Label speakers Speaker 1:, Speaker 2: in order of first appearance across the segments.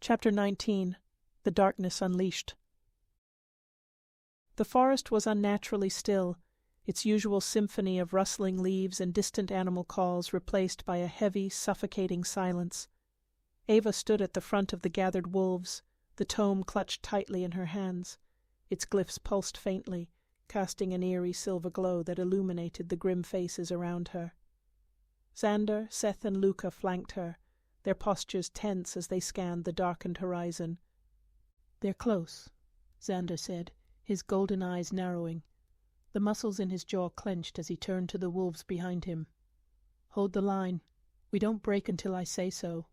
Speaker 1: Chapter 19. The Darkness Unleashed. The forest was unnaturally still, its usual symphony of rustling leaves and distant animal calls replaced by a heavy, suffocating silence. Ava stood at the front of the gathered wolves, the tome clutched tightly in her hands. Its glyphs pulsed faintly, casting an eerie silver glow that illuminated the grim faces around her. Xander, Seth, and Luca flanked her, their postures tense as they scanned the darkened horizon. "They're close," Xander said, his golden eyes narrowing. The muscles in his jaw clenched as he turned to the wolves behind him. "Hold the line. We don't break until I say so."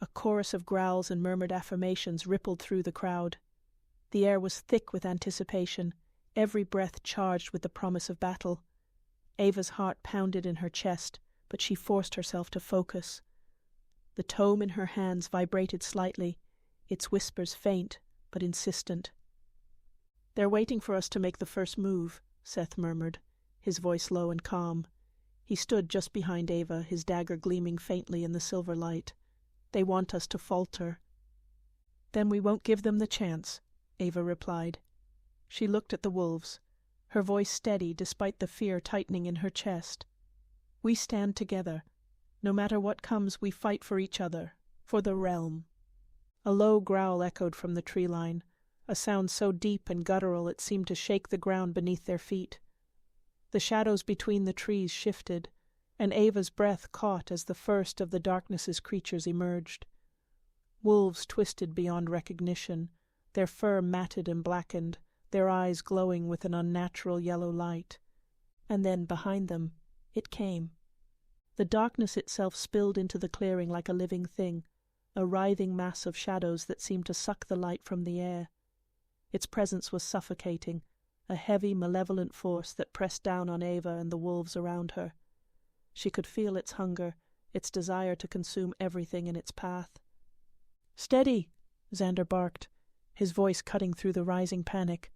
Speaker 1: A chorus of growls and murmured affirmations rippled through the crowd. The air was thick with anticipation, every breath charged with the promise of battle. Ava's heart pounded in her chest, but she forced herself to focus. The tome in her hands vibrated slightly, its whispers faint but insistent. "They're waiting for us to make the first move," Seth murmured, his voice low and calm. He stood just behind Ava, his dagger gleaming faintly in the silver light. "They want us to falter." "Then we won't give them the chance," Ava replied. She looked at the wolves, her voice steady despite the fear tightening in her chest. "We stand together. No matter what comes, we fight for each other, for the realm." A low growl echoed from the tree line, a sound so deep and guttural it seemed to shake the ground beneath their feet. The shadows between the trees shifted, and Ava's breath caught as the first of the darkness's creatures emerged. Wolves twisted beyond recognition, their fur matted and blackened, their eyes glowing with an unnatural yellow light. And then, behind them, it came. The darkness itself spilled into the clearing like a living thing, a writhing mass of shadows that seemed to suck the light from the air. Its presence was suffocating, a heavy, malevolent force that pressed down on Ava and the wolves around her. She could feel its hunger, its desire to consume everything in its path. "Steady!" Xander barked, his voice cutting through the rising panic.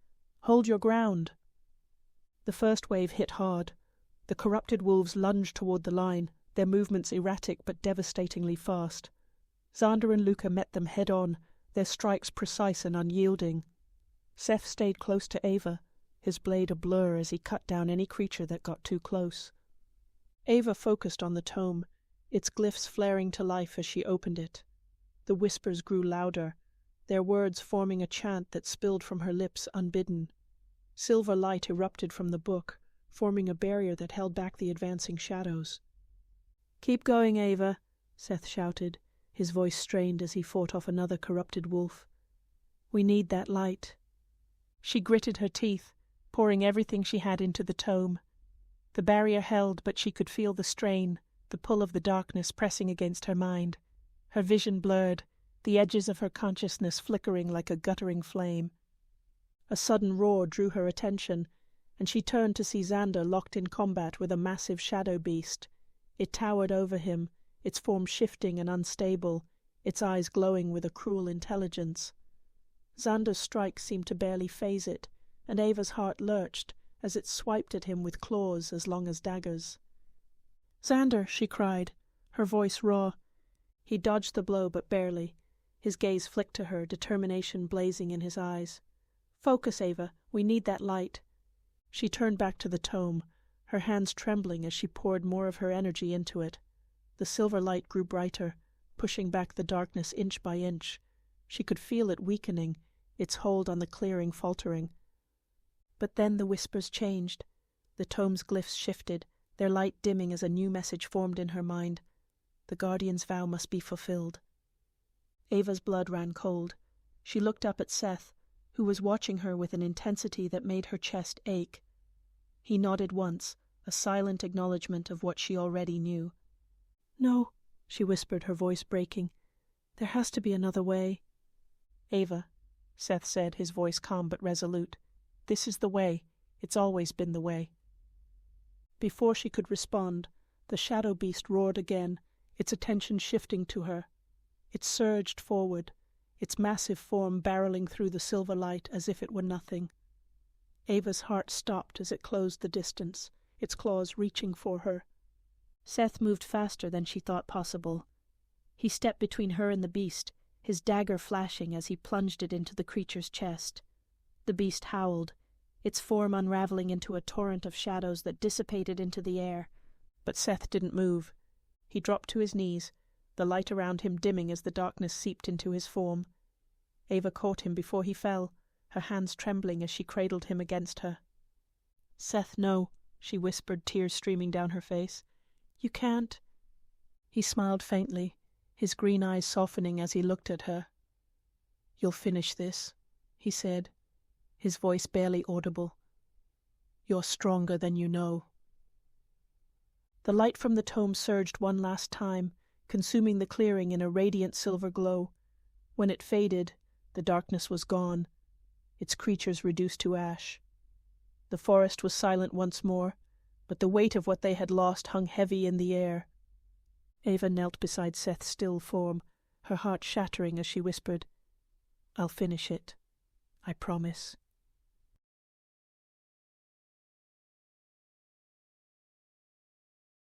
Speaker 1: "Hold your ground!" The first wave hit hard. The corrupted wolves lunged toward the line, their movements erratic but devastatingly fast. Xander and Luca met them head-on, their strikes precise and unyielding. Seth stayed close to Ava, his blade a blur as he cut down any creature that got too close. Ava focused on the tome, its glyphs flaring to life as she opened it. The whispers grew louder, their words forming a chant that spilled from her lips unbidden. Silver light erupted from the book, forming a barrier that held back the advancing shadows. "Keep going, Ava," Seth shouted, his voice strained as he fought off another corrupted wolf. "We need that light." She gritted her teeth, pouring everything she had into the tome. The barrier held, but she could feel the strain, the pull of the darkness pressing against her mind. Her vision blurred, the edges of her consciousness flickering like a guttering flame. A sudden roar drew her attention, and she turned to see Xander locked in combat with a massive shadow beast. It towered over him, its form shifting and unstable, its eyes glowing with a cruel intelligence. Xander's strike seemed to barely faze it, and Ava's heart lurched as it swiped at him with claws as long as daggers. "Xander!" she cried, her voice raw. He dodged the blow, but barely. His gaze flicked to her, determination blazing in his eyes. "Focus, Ava. We need that light." She turned back to the tome, her hands trembling as she poured more of her energy into it. The silver light grew brighter, pushing back the darkness inch by inch. She could feel it weakening, its hold on the clearing faltering. But then the whispers changed. The tome's glyphs shifted, their light dimming as a new message formed in her mind. The Guardian's vow must be fulfilled. Ava's blood ran cold. She looked up at Seth, who was watching her with an intensity that made her chest ache. He nodded once, a silent acknowledgement of what she already knew. "No," she whispered, her voice breaking. "There has to be another way." "Ava," Seth said, his voice calm but resolute, "this is the way. It's always been the way." Before she could respond, the shadow beast roared again, its attention shifting to her. It surged forward, its massive form barreling through the silver light as if it were nothing. Ava's heart stopped as it closed the distance, its claws reaching for her. Seth moved faster than she thought possible. He stepped between her and the beast, his dagger flashing as he plunged it into the creature's chest. The beast howled, its form unraveling into a torrent of shadows that dissipated into the air. But Seth didn't move. He dropped to his knees, the light around him dimming as the darkness seeped into his form. Ava caught him before he fell, her hands trembling as she cradled him against her. "Seth, no," she whispered, tears streaming down her face. "You can't." He smiled faintly, his green eyes softening as he looked at her. "You'll finish this," he said, his voice barely audible. "You're stronger than you know." The light from the tome surged one last time, consuming the clearing in a radiant silver glow. When it faded, the darkness was gone, its creatures reduced to ash. The forest was silent once more, but the weight of what they had lost hung heavy in the air. Ava knelt beside Seth's still form, her heart shattering as she whispered, "I'll finish it. I promise."